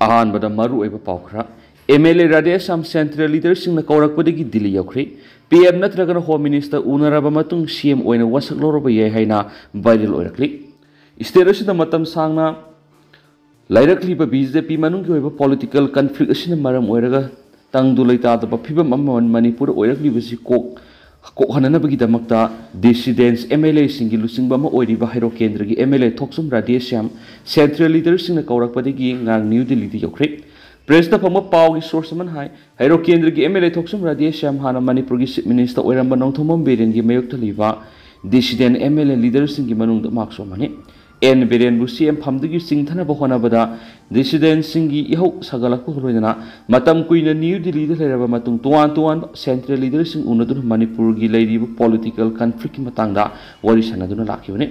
अहानबदा मरुओइबा पाउखरा MLA Radheshyam central लीडरसिंग कौरकपदगी दिल्ली यौखरे पीएम नत्रगन होम मिनिस्टर उनरबा मतुंग सीएम ओइना वसक लौरबा याय हाइना वायरल ओइरकली स्टेट असिदा मतम सांगना लाइरकलीबा बीजेपी मनुंगी ओइबा पॉलिटिकल कॉन्फ्लिक्ट असिना मरम ओइरगा तंगदु लैतादबा फिबम अमन मणिपुर ओइरकलीबसी कोहननबगीदमक्ता डिसिडेंस एमएलए सिंगी लुसिंगबा अमा ओइरिबा हाइरो केंद्रगी एमएलए थोक्सुम राधेश्याम सेंट्रल लीडरसिंग कौरकपदगी ngang न्यू दिल्ली दी यौखरे प्रेस द फम पाव की सोर्स मन हाई हाइरो केंद्र की एमएलए थोक्सुम राधेश्याम हाना मणिपुर की चीफ मिनिस्टर ओइरंबा नोंथोमम बेरेन की मयोक्ता लीबा डिसिडेंट एमएलए लीडरसिंग की मनुंग मार्क्सो मने एन बेरेन बु सीएम फमदगी सिंगथना बहोनाबदा डिसिडेंट सिंगी इहौ सगलक होलोइना मतम कुइना न्यू दिल्ली दे लेरबा मतुंग तोवान तोवान सेंट्रल लीडरसिंग उनदुन मणिपुर की लेरिबु पॉलिटिकल कॉन्फ्लिक्ट की मतंगदा वरि सनदुन लाखिबने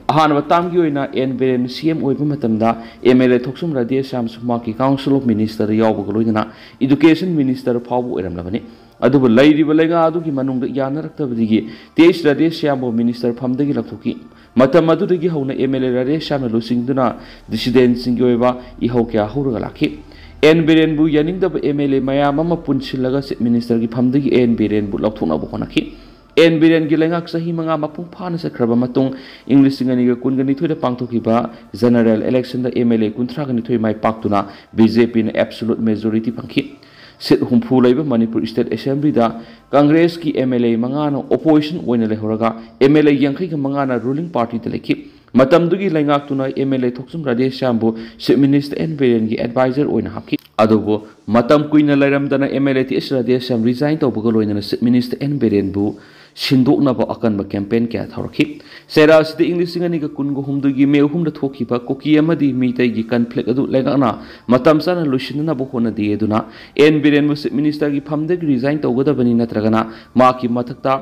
अहानबा तामगी ओइना एन बेरेन सीएम ओइबा मतमदा एमएलए थोक्सुम राधेश्याम सुमाकी काउंसिल ऑफ मिनिस्टर यावबग लोइना एजुकेशन मिनिस्टर फावबु ओइरमलबने अदुबु लैरिबा लैगा अदुगी मनुंग यानरक्तबदिगी तेज राधेश्याम मिनिस्टर फमदगी लक्थोकी मतम अदुदगी हौना एमएलए राधेश्याम लुसिंगदुना डिसिडेंट सिंगी ओइबा इहौ क्या हौरगा लाखि एन बेरेन बु यानिंगदब एमएलए मयाम अमा पुनसिलगा चीफ मिनिस्टर की फमदगी एन बेरेन बु लौथोकनाबु होनाखि एन बिरेन की लेंगाक सही मंगा मपुंग फाना सख्रबा मतुंग इंग्लिश सिंगनिगा कुनगनिथोय पांगथोखिबा जनरल इलेक्शन द एमएलए कुंथ्रागनिथोय माय पाक्तुना बीजेपी ने एब्सोल्यूट मेजॉरिटी पंखि सीट हुंफु लैबा मणिपुर स्टेट असेंबली दा कांग्रेस की एमएलए मंगाना ओपोजिशन ओइना लेहरगा एमएलए यंखै के मंगाना रूलिंग पार्टी द लेखि मतमदुगी लेंगाक्तुना एमएलए थोक्सुम राधेश्यामबु चीफ मिनिस्टर एन बिरेन की एडवाइजर ओइना हापखि अदुबु मतम कुइना लैरमदना MLA T S Radheshyam resign तौबगा लोइना चीफ मिनिस्टर एन बिरेन बु सिंदोकनाबा अकनबा कैंपेन क्या थौरखि सेरासिद इंग्लिश सिंगनिगा कुनगु हुमदुगी मे हुमदा थोखिबा कोकी अमदी मीतैगी कॉन्फ्लिक्ट अदु लेगाना मतम साना लुसिननाबो होनदि एदुना एन बिरेन मु चीफ मिनिस्टर की फमदगी रिजाइन तौगदबनी नत्रगना माकी मथक्ता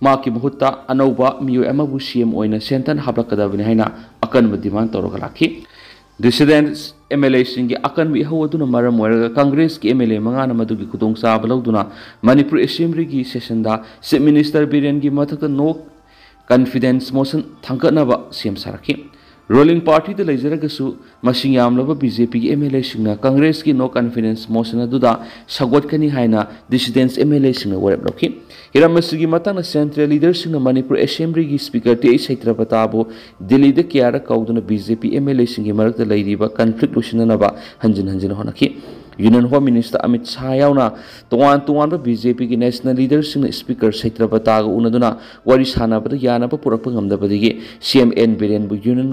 माकी मुहुत्ता अनौबा मियो अमबु सीएम ओइना सेंटन हाबलकदबनी हाइना अकनबा डिमांड तौरगा लाखि डिसिडेंट एमएलए सिंगी अकन इहौदुना मरम ओइरगा कांग्रेस की एमएलए मंगाना मदुगी खुदोंग चाबा लौदुना मणिपुर असेंबली की सेशन दा चीफ मिनिस्टर बिरेन की मथक नो कॉन्फिडेंस मोशन थांगकनबा सीएम सारखि रूलिंग पार्टी द लेजरगसु मसिंग यामलबा बीजेपी की एमएलए सिंगना कांग्रेस की नो कॉन्फिडेंस मोशन अदुदा सगोटकनी हाइना डिसिडेंट एमएलए सिंगना वरेप लौखि हिरमसुगी मतंग सेंट्रल लीडर सिंगना मणिपुर असेंबली की स्पीकर टे सैत्रपताबु दिल्ली द कियारा कौदुना बीजेपी एमएलए सिंगी मरक लैरिबा कॉन्फ्लिक्ट लुसिननबा हंजिन हंजिन होनखि union home minister Amit Shah यावना तोवान तोवान बीजेपी की नेशनल लीडर सिंग स्पीकर सैत्रपताग उनदुना वरि सानबदा यानबा पुरकपा ngamdabadigi सीएम एन बिरेन बु यूनियन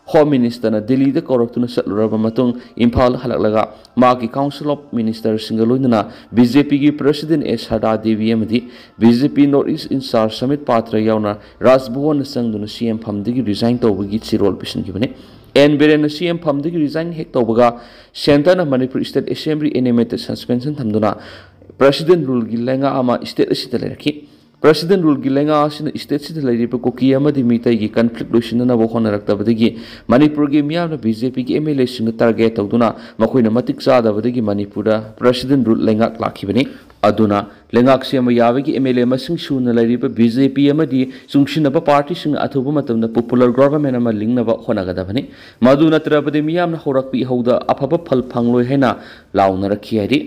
होम मिनिस्टर ना दिल्ली द कौरक्तुना चलुरबा मतुंग इम्फाल हलकलगा माकी काउंसिल ऑफ मिनिस्टर सिंग लोइना बीजेपी की प्रेसिडेंट एस हरदा देवी अमदी BJP north east incharge Sambit Patra यावना राजभवन संगदुना सीएम फमदगी रिजाइन तौबगी चिरोल पिसनगिबने एन बिरेन सीएम फमदगी रिजाइन हेक तौबगा centre Manipur state assembly animated suspension थमदुना प्रेसिडेंट रूल की लेंगा आमा स्टेट असिदा लेरखि प्रेसिडेंट रूल की लेंगा असिना स्टेट सिदा लेरिबा कोकी अमदी मीतैगी कॉन्फ्लिक्ट लुसिननबो होनरक्तबदगी मणिपुर की मियामना बीजेपी की एमएलए सिंग टारगेट तौदुना मखोइना मतिक चादबदगी मणिपुर प्रेसिडेंट रूल लेंगा लाखिबने अदुना लेंगाक सेम याबगी एमएलए मसिंग सुना लेरिबा बीजेपी अमदी सुंगसिनबा पार्टी सिंग अथुबा मतमदा पॉपुलर गवर्नमेंट अमा लिंगनबा होनगदबने मदु नत्रबदे मियामना होरकपी हौदा अफबा फल फंगलोय हैना लाउनरखि हाइदि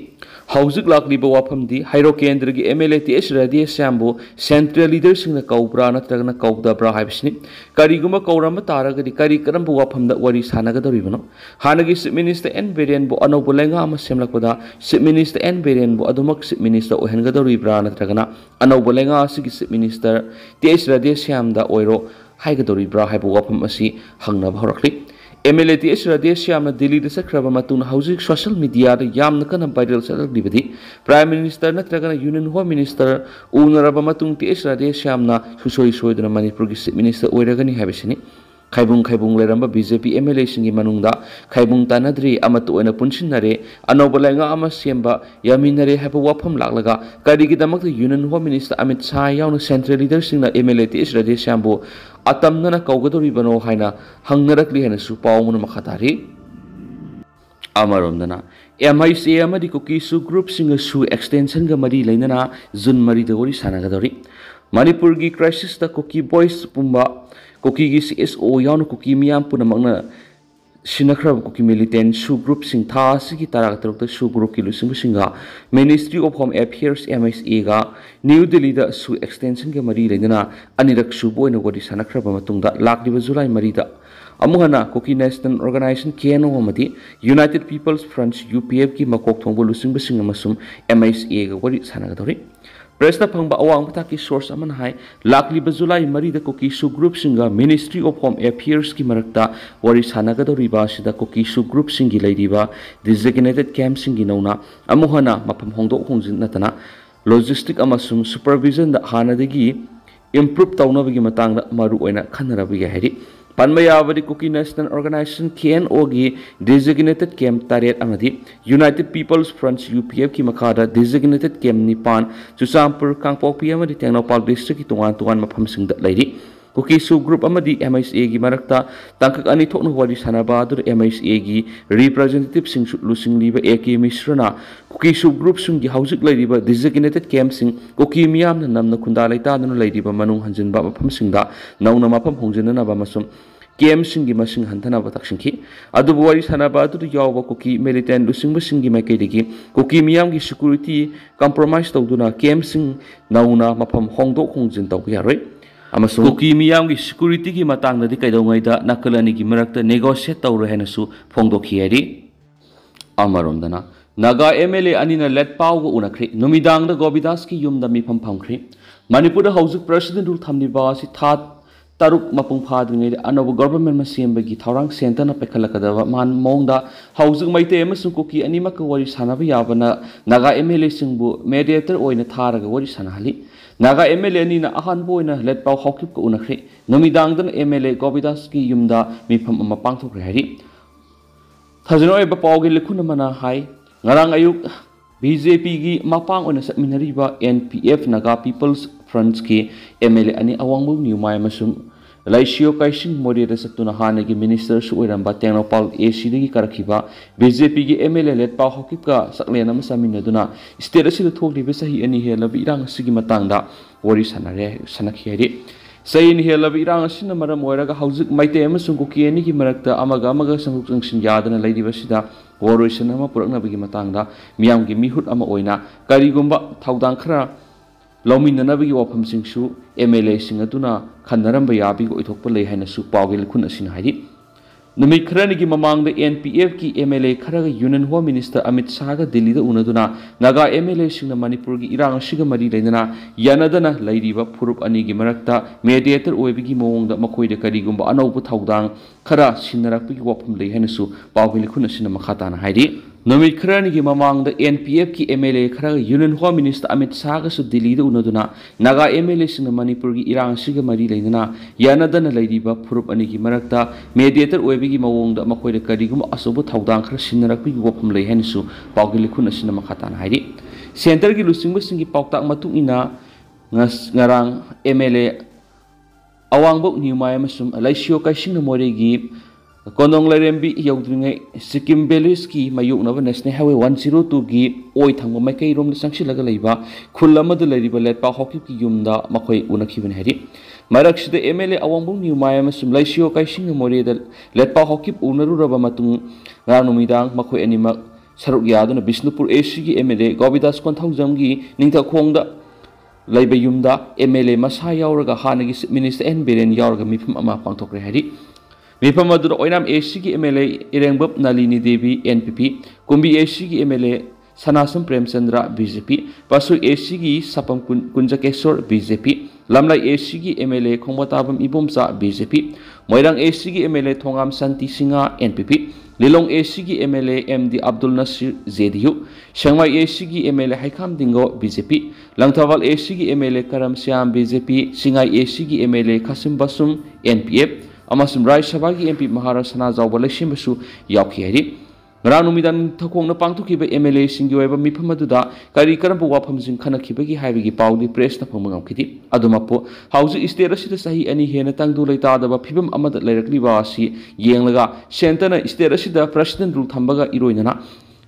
हौजिक लाक्लिबा वाफमदी हाइरो केंद्र की एमएलए टी एस राधेश्यामबु सेंट्रल लीडर सिंगना कौब्रा नत्रगना कौदब्रा हाइबसिनि करिगुमा कौरम तारगदि करि करम वाफमदा वरि सानगदरिबनो हानगी चीफ मिनिस्टर एन बिरेन बु अनौब लेंगा अमा सेमलकपदा चीफ मिनिस्टर एन बिरेन बु अदुमक चीफ मिनिस्टर ओहनगदरिब्रा नत्रगना अनौब लेंगा असिगी चीफ मिनिस्टर टी एस राधेश्यामदा ओइरो हाइगदरिब्रा हाइबु वाफम असि हंगनबा हरखलि एमएलए टी एस राधेश्यामना दिल्ली द सख्रबा मतुन हौजिक सोशल मीडिया द यामना कना वायरल चलदिबदि प्राइम मिनिस्टर नत्रगना यूनियन होम मिनिस्टर उनरबा मतुन टी एस राधेश्यामना सुसोई सोइदना मणिपुर की चीफ मिनिस्टर ओइरगनि हाबिसिनि खाइबुंग खाइबुंग लेरंबा बीजेपी एमएलए सिंगी मनुंगदा खाइबुंग तानद्री अमत ओइना पुनसिनरे अनौब लेंगा अमा सेमबा यामिनरे हाइबा वाफम लाक्लगा करिगिदमक union home minister Amit Shah यावना सेंट्रल लीडर सिंगना एमएलए टी एस राधेश्यामबु अतमना कौगदोरिबनो हाइना हंगनरकली हैनसु पावमुन मखतारी अमरोमदना एमआईसी अमदी कुकीसु ग्रुप सिंगसु एक्सटेंशन ग मरी लेनना जुन मरी दवरी सानगदोरी मणिपुर की क्राइसिस द कुकी बॉयज पुंबा कुकी की सीएसओ यावना कुकी मियाम पुनमकना Sinakrab Kuki militant Su Group Sing Tha Siki Tarak Su Group Ki Lusing Singa Ministry of Home Affairs MSA ga New Delhi da Su Extension ke Mari Lena Anirak Su Boy no Godi Sanakrab Matunda Lakdi Zulai Marida Amuhana Kuki National Organization KNO Mati United People's Front UPF ki Makok Thongbo Lusing Basing Masum MSA ga Godi Sanagadori Presna Pangba Awang Pataki source aman hai Lakli Bazulai Marida Kuki Su Group Singa Ministry of Home Affairs ki Marakta Wari Sanagadori Ba Sida Kuki Su Group Singi Ladiba Designated Camp Singi Nauna Amuhana Mapam Hongdo Hongzin Natana Logistic Amasum Supervision da Hana Degi Improve Taunabigi Matanga Maru Oina Kanarabi Hari Panmayavadi Kuki National Organization KNO gi Designated Camp Tariat Amadi United People's Front UPF ki Makada Designated Camp Nipan Chusampur Kangpok Amadi Tengnopal District ki Tungan Mapam Singda Lady Kuki Su Group Amadi MSA gi Marakta Tangkak Ani Tokno Wadi Sanabadur MSA gi Representative Sing Lusing Liba AK Misrana Kuki Su Group Sung gi Hausik Ladiba Designated Camp Sing Kuki Miam Namna Kunda Laita Dano Ladiba Manung Hanjin Baba Pam Singda Nauna Mapam Hongjana Bamasum KM Singi Masing Hantana Bataksinki, Adubuari Sanabatu Yawa Kuki, Militant Lusing Basingi Makediki, Kuki Miam security compromise to Duna, KM Sing Nauna Mapam Hongdo Hongjin Taupiare. Amasu Kuki Miam security Matanga di Kaidongaida, Nakalani Marakta negotiate Tauro Henasu, Fondo Kieri Amarondana. Naga MLA Anina let Pau Unakri, Numidang the Gobidaski Yum the Mipam Pankri, Manipur House President Ultamni Basi Tat. Taruk Mapung Padri, another government Masim Bagi Tarang Center na Pekalakada, Man Monda, Housing Maite Emerson Cookie, Animaka Wari Sanavayavana, Naga MLA Singbu, mediator or in a Taraga Wari Sanahali, Naga MLA Nina Ahan Boina, let Pau Hokip Unakri, Nomidangdan MLA Gobidaski Yumda, Mipam Mapanto Rehari. Tazano Epaugi Lekunamana High, Narang Ayuk, BJP gi Mapang on a Minariba, NPF Naga People's Fronts ki MLA ani awangbu new masum Laishio Kaishin Moderator Satuna Hanagi Minister Suiram Batano Paul ACD Karakiba BJP gi MLA let Pau Hokipka Saklena Masaminaduna Sterasil Togli Besahi any here Labirang Sigimatanga Wari Sanare Sanakiari Say in here Labirang Sinamara Moraga House Maite Emerson Cookie any Marakta Amagamaga Sanction Yadan and Lady Vasida Warisanama Purana Bigimatanga Miamgi Mihut Ama Oina Karigumba Taudankara Lomin Nanabi Wapam Singsu, MLA Singatuna, Kanarambe Yabi, Itopale Hanasu, Pawil Kunasin Hadi. Numi Kranigi among the NPF ki MLA Karaga Union Home Minister Amit Saga Delhi the Unaduna, Naga MLA Sing the Manipurgi Irang Shigamari Lena, Yanadana, Lady Purup Anigi Marakta, Mediator Oebigi Mong the Makoi de Karigumba, Anobu Taudang, Kara Sinarapi Wapam Le Hanasu, Pawil Kunasin Makatan Hadi. Numi Kranigi among the NPF ki MLA Karaga Union Home Minister Amit Saga su Delhi the Unaduna, Naga MLA Sing the Manipurgi Irang Shigamari Lena, Yanadana Lady Purup Anigi Marakta, Mediator Oebigi Mong the Makoi de Karigum Asobu Taudang Sinarapi Wapam Le Hanasu, Pawil Kunasin Makatan Hadi. Center ki Lusing Basingi Pautak Matukina Ngarang MLA Awangbo New Mayamasum, Laishio Kaishin Moregi. Konong Lerembi Yaudring Sikkim Beliski, Mayuk Nova National Highway 102 gi, Oi Tango Makai Rom the Sanction Lagalaiba, Kulama the Lady Ballet Hockey Yumda, Makoi Unakivan Hedi. Maraksh the MLA Awambu New Mayamasum, Laishio Kaishin More, the Let Hockey Unaraba Matung, Ranumidang, Makoi Anima, Saruk Yadon, Bisnupur ACG MLA, Gobidas Konthauzamgi, Ninta Konga. Laiba Yumda, MLA Masaya Oraga Hanagis Minister N. Beren Yarga Mipum Ama Pantokre Hedi. Mipamadu Oinam ACG MLA Irengbab Nalini Devi NPP, Kumbi ACG MLA Sanasam Premchandra BJP, Pasu ACG Sapam Kunjakesor BJP, Lamlai ACG MLA Kongbatabam Ibomsa BJP, Moirang ACG MLA Tongam Santi Singa NPP, Lilong ACG MLA MD Abdul Nasir ZDU, Shangmai ACG MLA Haikam Dingo BJP, Langtawal ACG MLA Karam Siam BJP, Singai ACG MLA Kasim Basum NPF, Amasum Rai Sabagi MP Maharashana Zawalashim Basu Yauki Hedi. Ranumidan Takong Pangtuki MLA Singueva Mipamaduda, Karikaram Wapamzin Kanakibagi Havigi Pauli Press the Pomangam Kitty, Adumapo, House is there a Sahi any Henatang Duleta, the Pibum Amad Lerikli Vasi, Yanglaga, Santana is there a President Rutambaga Iroinana.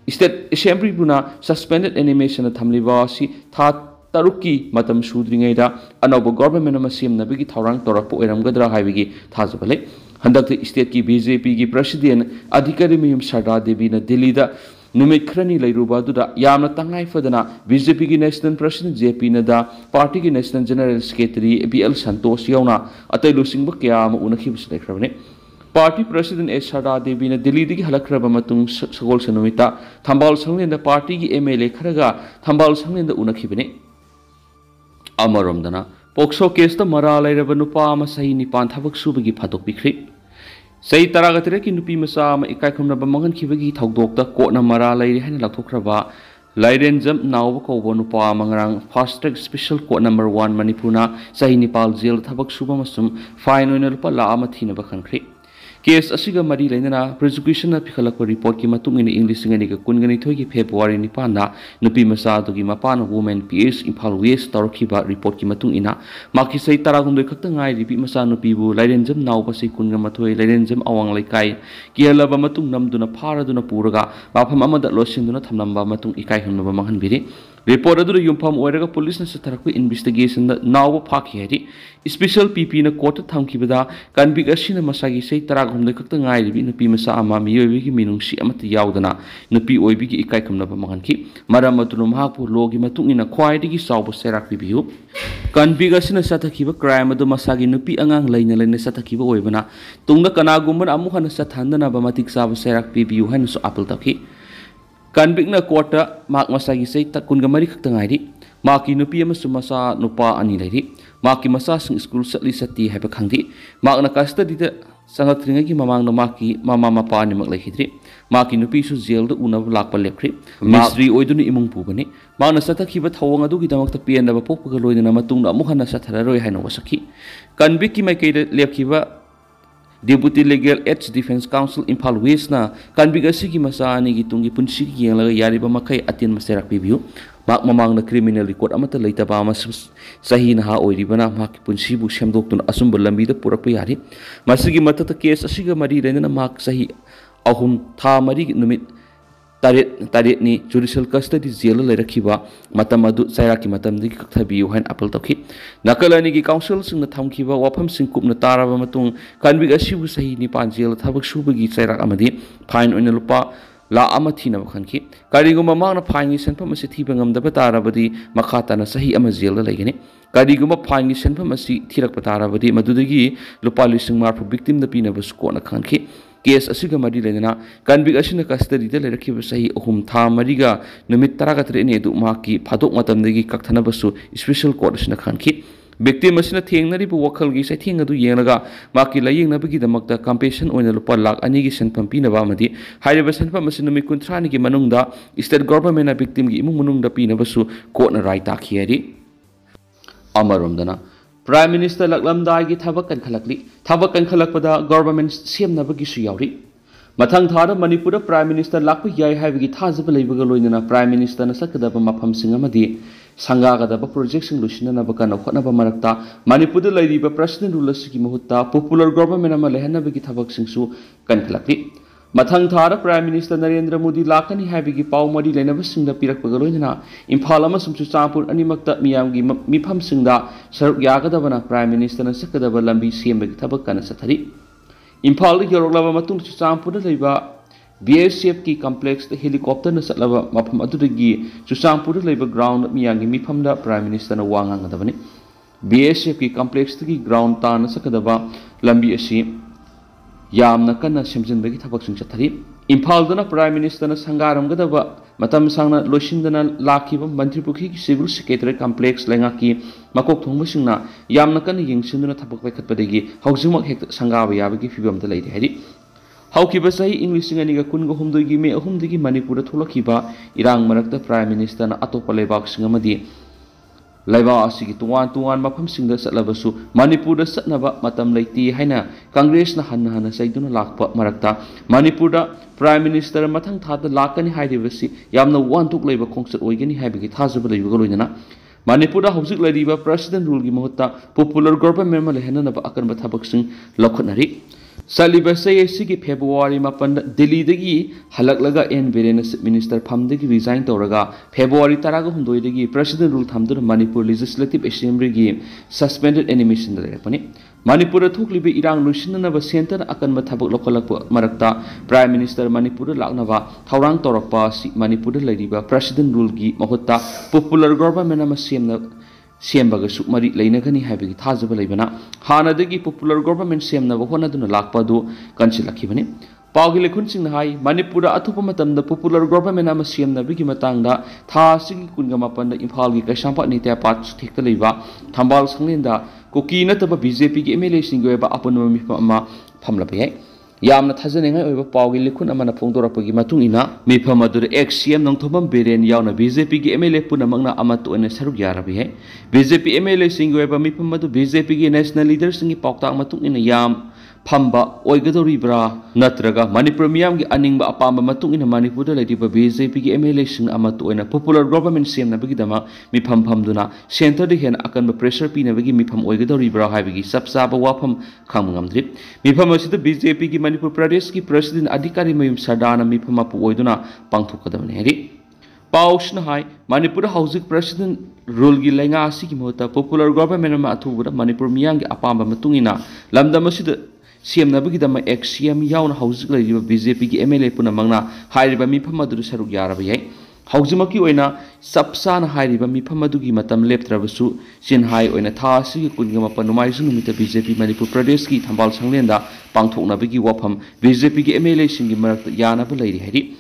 Is that Shambri Buna suspended animation at Tamlivasi, Tat. Taruki Matam Sudringaida, Anobo government Masim Nabigi Tarang Torapo Eram Gadra Havigi Tazabale, हंदक state की BJP की president Adhikarimayum Sharda Devi ने दिल्ली दा नुमित खरनी लेरुबादुदा यामना तंगाई फदना बीजेपी की national president JP Nadda party की national general secretary BL Santosh यावना अतै लुसिंग क्या उनखिबस लेखरबने party president S Sharda Devi ने दिल्ली की हलखरब मतुंग सगोल सनुमिता थंबाल संगलेंद पार्टी की एमएलए खरगा थंबाल संगलेंद उनखिबने अमरोमदना पोक्सो केस मरा लेरब नुपा अमा सही निपान थबक सुबगी फादोकबिख्री सही तरागतरे की नुपी मचा इकायखुमनब मंगनखिबगी थौदोकता कोटना मरा लेरि हाइन लथोखरबा लाइरेंजम नाव कौब नुपा मंगरांग fast track special court number 1 मणिपुरना सही निपाल जेल थबक सुबा मसुम फाइन ओइना लुपा लाख अमा थीनब खनख्री केस असिगा मरी लेना प्रोसिक्यूशन पिखलक रिपोर्ट की मतुंग इंग्लिश कुनगनिथोई की फेब्रुआरी निपाना नुपी मचा मपान वुमेन पीएस इम्फाल वेस्ट तौरखिबा रिपोर्ट की मतुंग इना माकी सही तरागुंदोई खक्ता ngaई रिपी मचा नुपीबु लाइरेंजम नावबसै कुनगमथोई लाइरेंजम अवांग लेकाई कियलबा मतुंग नमदुना फारदुना पुरगा माफम अमदा लोसिंदुना थमनबा मतुंग इकाई हनबा मंगनबिरि रिपोर्ट अदुर युमफम ओइरगा पुलिस न सथरक इन्वेस्टिगेशन नाव फाखि हैरि स्पेशल पीपी न कोर्ट थमखिबदा कन्विक असिन मसागी सही तरागुंदोई खक्ता ngaई रिपी नुपी मचा अमा मियोबिगी मिनुंगसी अमत यावदना नुपी ओइबिगी इकाई खमनबा मंगनखि मरम अदुनु महापु लोगी मतुंग इना ख्वाइदिगी सावबो सेराक पिबियु कन्विक असिन सथखिबा क्राइम अदु मसागी नुपी अंगांग लैना लैना सथखिबा ओइबना तुंगदा कनागुमन अमुहन सथांदना बमतिक साव सेराक पिबियु हाइनसु अपील तखि कन्विक कोर्ट माक मसागी सही कुनगा मरी खक्तंगाइरी माकी नुपी मसा नुपा अनी लेरी माकी मसा स्कूल सत्ली सत्ती है खंगी माकना कस्टडी संगत्रिंग की ममांग माकी ममा मपा निमक लेखिद्री माकी नुपी सु जेल द उनब लाकप लेख्री मिस्ट्री ओइदुनि इमुंग पुबनी माकना सतखिबा थवंग अदुगी दमक्ता पेनब पोकपग लोइदना मतुंग अमुहन सथररोय हाइनो वसखी कन्विक की माइकैद लेखिबा deputy legal aids defence council Imphal वेस्टना कन्विक की मचा अनी तुंगी पुंसी येंग यारिब मखै अतिन मसेराक पिबियु माक ममांग क्रिमिनल रिकॉर्ड अमत लेतबा सही नहा ओइरिबना माक पुंसीबु सेमदोक्तुना असुंब लंबीदा पुरक यारि मसिगी मतत केस असिगा मरी लेना माक सही अहुम था मरी नुमित तारेटनी जुडिशियल कस्टडी जेल लेरखिबा मतम अदु सैराकी मतमदगी कथबियु हाइन अपील तौखि नकलनी की काउंसिल सिंग थमखिबा वाफम सिंग कुपना ताराबा मतुंग कन्विक असिबु सही निपान जेल थबक सुबगी सैराक अमदी फाइन ओइना लुपा ला अमा थीनब खनखि करिगुमा मांगना फाइन की सेंफम असि थीबा ngamdaba ताराबदी मखाताना सही अमा जेल लेगनी करिगुमा फाइन की सेंफम असि थीरक ताराबदी मदुदगी लुपा लिसिंग मारफु विक्टिम द पीनब स्कोना खनखि केस असिगा मरी लेना कन्विक असिना कस्टडी द लेरखिब सही अहुम था मरीगा नुमित तरागतरे ने दु माकी फादोक मतमदगी कक्थनबसु स्पेशल कोर्ट असिना खनखि विक्टिम असिना थेंगनरिबु वखलगी सैथेंग अदु येंगलगा माकी लायेंगनबगी दमक्ता कंपेशन ओइना लुपा लाख अनिगी सेंफम पीनबा अमदी हाइरब सेंफम असिना नुमित 30 की मनुंगदा स्टेट गवर्नमेंट विक्टिम की इमुंग मनुंगदा पीनबसु कोर्टना राय ताखियरि अमरोमदना प्राइम मिनिस्टर लकलमदाई की थबक कनखलकपदा गवर्नमेंट सेमनबगिसु यावरि मथंग थार मणिपुर प्राइम मिनिस्टर लाप याय हाइबगी थाजब लेबगा लोइनना प्राइम मिनिस्टर न सकदब मफम सिंग अमदी संगागदब प्रोजेक्ट सिंग लुसिननब कन खनब मरक्ता मणिपुर लैरिबा प्रेसिडेंट रूल असगी मुहुत्ता पॉपुलर गवर्नमेंट अमा लेहनबगी थबक सिंगसु कनखलक्ति मथंग थार प्राइम मिनिस्टर नरेंद्र मोदी लाकनी हाइबगी पाव मरी लेनब सिंग पिरकपगा लोइनना इम्फाल अमसुम चुचांपुर अनिमक्ता मियामगी मिफम सिंगदा सरुक यागदबना प्राइम मिनिस्टर न सकदब लंबी सेमबगी थबक कन सथरी इम्फाल यौरक्लब मतुंग चुचांपुर लेबा BSF की कॉम्प्लेक्स हेलीकॉप्टर न चलब मफम अदुदगी चुचांपुर लेबा ग्राउंड मियामगी मिफमदा प्राइम मिनिस्टर न वांगांगदबनी BSF की कॉम्प्लेक्स की ग्राउंड तान सकदबा लंबी असी यामना कन्ना सेमजिनबगी थबकसिंग चथरी इम्फालदना प्राइम मिनिस्टर न संगारमगदबा मतम सांगना लोसिंदना लाखिबा मंत्रिपुखी की सिविल सेक्रेटरी कॉम्प्लेक्स लेंगा की मकोक थोंगबसिंगना यामना कन्ना यंगसिंदुना थबक पैखतपदगी हौजिमक हेक संगाबा याबगी फिबमदा लेदे हैरि हौखिबा सही इंग्लिश अनिगा कुनगा हुमदगी मे अहुमदगी मणिपुर थोलखिबा इरांग मरक्ता प्राइम मिनिस्टर न अतोपा लेबाकसिंग अमदी लैबा असिगी तुवान तुवान मफम सिंगदा चलबसु मणिपुर चतनबा मतम लेती हैना कांग्रेस न हन्न हन्न सैदुना लाकपा मरक्ता मणिपुर प्राइम मिनिस्टर मथंग थादा लाकनी हाइरिबसि यामना वानथुक लेबा खोंगसत ओइगनी हाइबगी थाजब लेबगा लोइनना मणिपुर हौजिक लैरिबा प्रेसिडेंट रूल की मुहुत्ता पॉपुलर गवर्नमेंट मा लेहननबा अकनबा थबकसिंग लखनरी सलीबसे की फेब्रुआरी 4 दिल्ली हलकलगा एन बीरेन मिनिस्टर फमदगी रिजाइन तौरगा फेब्रुआरी 19 प्रेसिडेंट रूल थमदुना मणिपुर लेजिस्लेटिव असेंबली की सस्पेंडेड एनिमेशन लेरपनी Manipur thuklibe irang lusinanaba center akanba thabak lokalakpa marakta Prime Minister Manipur laknaba thaurang torakpa si Manipur laidiba President rule gi mahutta popular government ama sembaga sukmari leinagani haibagi thajaba leibana hanadagi popular government semnaba honaduna lakpadu kansilakibani Paugi lekhun sing hai Manipur athupa matamda popular government ama semnabigi matangda tha sigi kunga mapanda Imphal gi Kaisampa nitya pat thikta leiba Thambal sanglenda Koki nataba BJP gi MLA sing goeba apunma mifam ama phamlapa yai yamna thajanengai oiba paugi lekhun amana phongdorapagi matung ina mifam adur XCM nongthobam beren yauna BJP gi MLA punamangna amat oine saruk yarabi hai BJP MLA sing goeba mifam adu BJP gi national leader singi paukta matung ina yam Pamba oigadoribra natraga Manipur miyam gi aningba apamba matung ina Manipur da laidiba BJP gi MLA sing amatu oina popular government semna bagi dama mifam phamduna center de hen akanba pressure pina bagi mifam oigadoribra haibagi sapsaba wafam khamngamdri mifam asida BJP gi Manipur Pradesh gi president adhikari mayum sadana mifam apu oiduna pangthokadabane heri Pausna hai Manipur Housing President rule gi lenga asi ki mota popular government ma athubuda Manipur miyam gi apamba matungina lamdam asida CM Nabigidama XCM Yaun House Lady BJP gi MLA Punamangna Hairiba Mipamadu Saruk Yarabay Hauzimaki oina Sapsan Hairiba Mipamadugi Matam Leptrabasu Sin Hai oina Tasi Kungama Panumaisu Mita BJP Manipur Pradesh ki Thambal Sanglenda Pangthok Nabigi Wapam BJP gi MLA Singi Marak Yanaba Lady Hari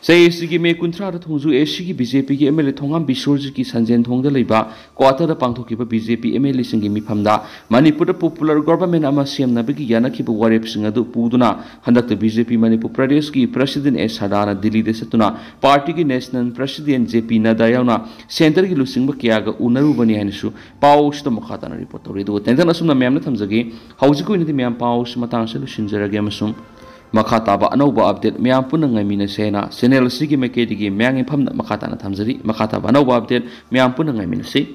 Sayesigi me kuntra thongju esigi BJP gi MLA thongam bisorji ki sanjen thongda leiba quarter da pangthokiba BJP MLA singi mifamda Manipur popular government ama semna bigi yana ki warep singa du puduna handak BJP Manipur Pradesh ki president S Sadana Delhi de satuna party ki national president JP Nada yauna center ki lusingba kiyaga unaru bani hanisu paus to makhata na report tori do tendana sumna memna thamjagi haujiko initi mem paus matang se lusinjarage amasum Makataba anauba update miyam punang ngamina sena channel sigi mekedi gi myang infam makata na thamjari makataba anauba update miyam punang ngamina si